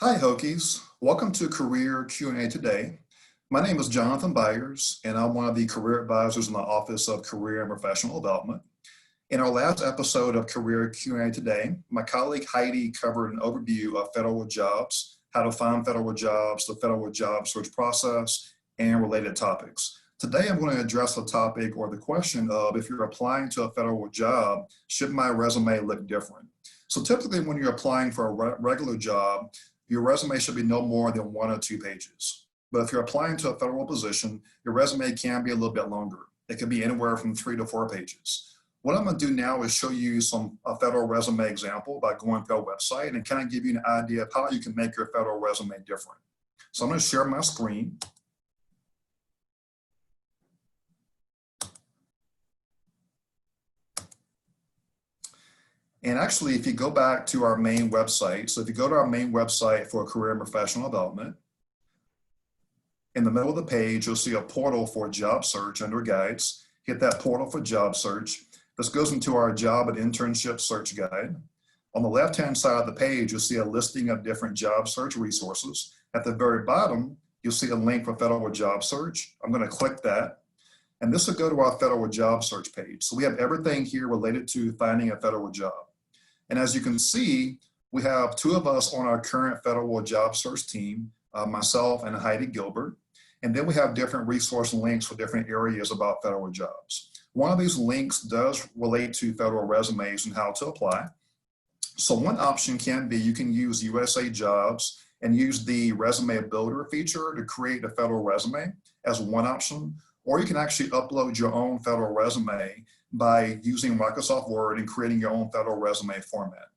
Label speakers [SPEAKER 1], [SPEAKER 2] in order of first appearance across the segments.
[SPEAKER 1] Hi, Hokies. Welcome to Career Q&A today. My name is Jonathan Byers, and I'm one of the career advisors in the Office of Career and Professional Development. In our last episode of Career Q&A today, my colleague Heidi covered an overview of federal jobs, how to find federal jobs, the federal job search process, and related topics. Today, I'm going to address the topic or the question of if you're applying to a federal job, should my resume look different? So typically when you're applying for a regular job, your resume should be no more than 1 or 2 pages. But if you're applying to a federal position, your resume can be a little bit longer. It could be anywhere from 3 to 4 pages. What I'm going to do now is show you a federal resume example by going to our website and kind of give you an idea of how you can make your federal resume different. So I'm going to share my screen. And actually, if you go back to our main website, so if you go to our main website for Career and Professional Development, in the middle of the page, you'll see a portal for job search under guides. Hit that portal for job search. This goes into our job and internship search guide. On the left-hand side of the page, you'll see a listing of different job search resources. At the very bottom, you'll see a link for federal job search. I'm going to click that. And this will go to our federal job search page. So we have everything here related to finding a federal job. And as you can see, we have 2 of us on our current federal job search team, myself and Heidi Gilbert. And then we have different resource links for different areas about federal jobs. One of these links does relate to federal resumes and how to apply. So one option can be you can use USA Jobs and use the resume builder feature to create a federal resume as one option. Or you can actually upload your own federal resume by using Microsoft Word and creating your own federal resume format.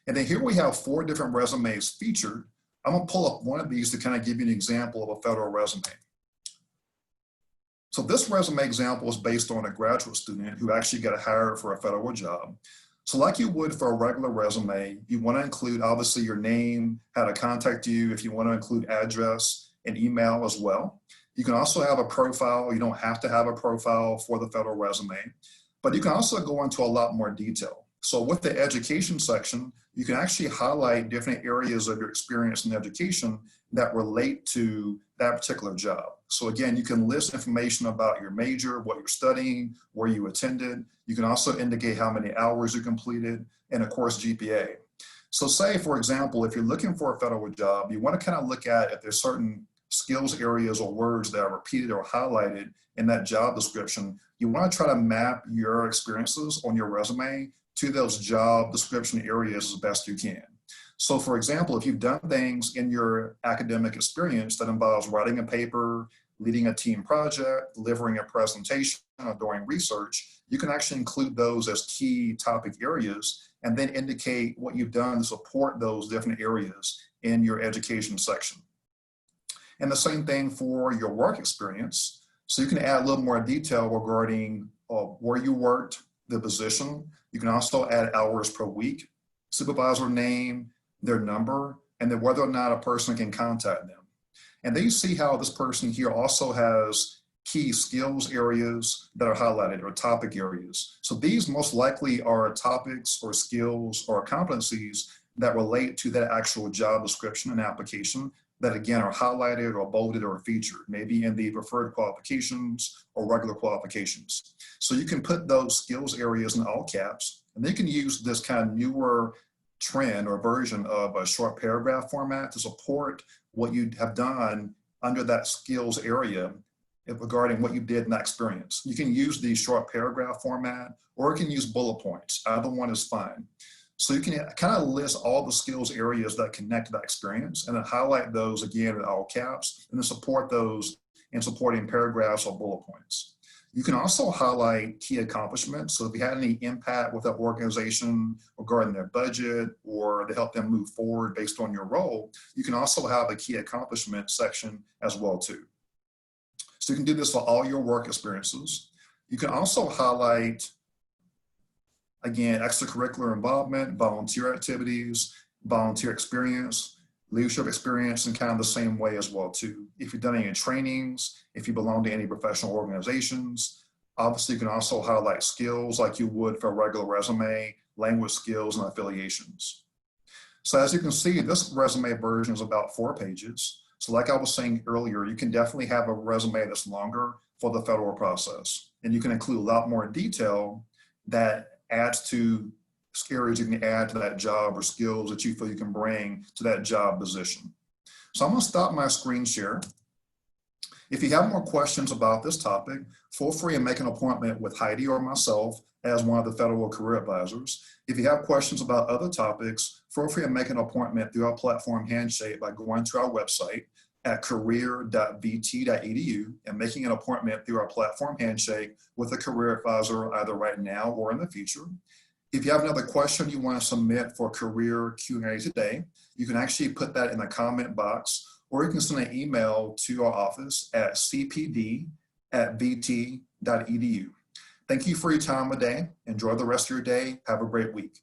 [SPEAKER 1] And then here we have 4 different resumes featured. I'm going to pull up one of these to kind of give you an example of a federal resume. So this resume example is based on a graduate student who actually got hired for a federal job. So like you would for a regular resume, you want to include obviously your name, how to contact you, if you want to include address and email as well. You can also have a profile. You don't have to have a profile for the federal resume, but you can also go into a lot more detail. So with the education section, you can actually highlight different areas of your experience in education that relate to that particular job. So again, you can list information about your major, what you're studying, where you attended. You can also indicate how many hours you completed, and of course, GPA. So say, for example, if you're looking for a federal job, you want to kind of look at if there's certain skills areas or words that are repeated or highlighted in that job description. You want to try to map your experiences on your resume to those job description areas as best you can. So for example, if you've done things in your academic experience that involves writing a paper, leading a team project, delivering a presentation, or doing research, you can actually include those as key topic areas and then indicate what you've done to support those different areas in your education section. And the same thing for your work experience. So you can add a little more detail regarding where you worked, the position. You can also add hours per week, supervisor name, their number, and then whether or not a person can contact them. And then you see how this person here also has key skills areas that are highlighted or topic areas. So these most likely are topics or skills or competencies that relate to that actual job description and application that again are highlighted or bolded or featured, maybe in the preferred qualifications or regular qualifications. So you can put those skills areas in all caps, and they can use this kind of newer trend or version of a short paragraph format to support what you have done under that skills area regarding what you did in that experience. You can use the short paragraph format, or you can use bullet points. Either one is fine. So you can kind of list all the skills areas that connect to that experience and then highlight those again in all caps and then support those in supporting paragraphs or bullet points. You can also highlight key accomplishments. So if you had any impact with that organization regarding their budget or to help them move forward based on your role, you can also have a key accomplishment section as well too. So you can do this for all your work experiences. You can also highlight again, extracurricular involvement, volunteer activities, volunteer experience, leadership experience in kind of the same way as well too. If you've done any trainings, if you belong to any professional organizations, obviously you can also highlight skills like you would for a regular resume, language skills and affiliations. So as you can see, this resume version is about 4 pages. So like I was saying earlier, you can definitely have a resume that's longer for the federal process. And you can include a lot more detail that adds to areas you can add to that job or skills that you feel you can bring to that job position. So I'm gonna stop my screen share. If you have more questions about this topic, feel free to make an appointment with Heidi or myself as one of the federal career advisors. If you have questions about other topics, feel free to make an appointment through our platform Handshake by going to our website at career.vt.edu and making an appointment through our platform Handshake with a career advisor either right now or in the future. If you have another question you want to submit for career Q&A today, you can actually put that in the comment box, or you can send an email to our office at cpd@vt.edu. Thank you for your time today. Enjoy the rest of your day. Have a great week.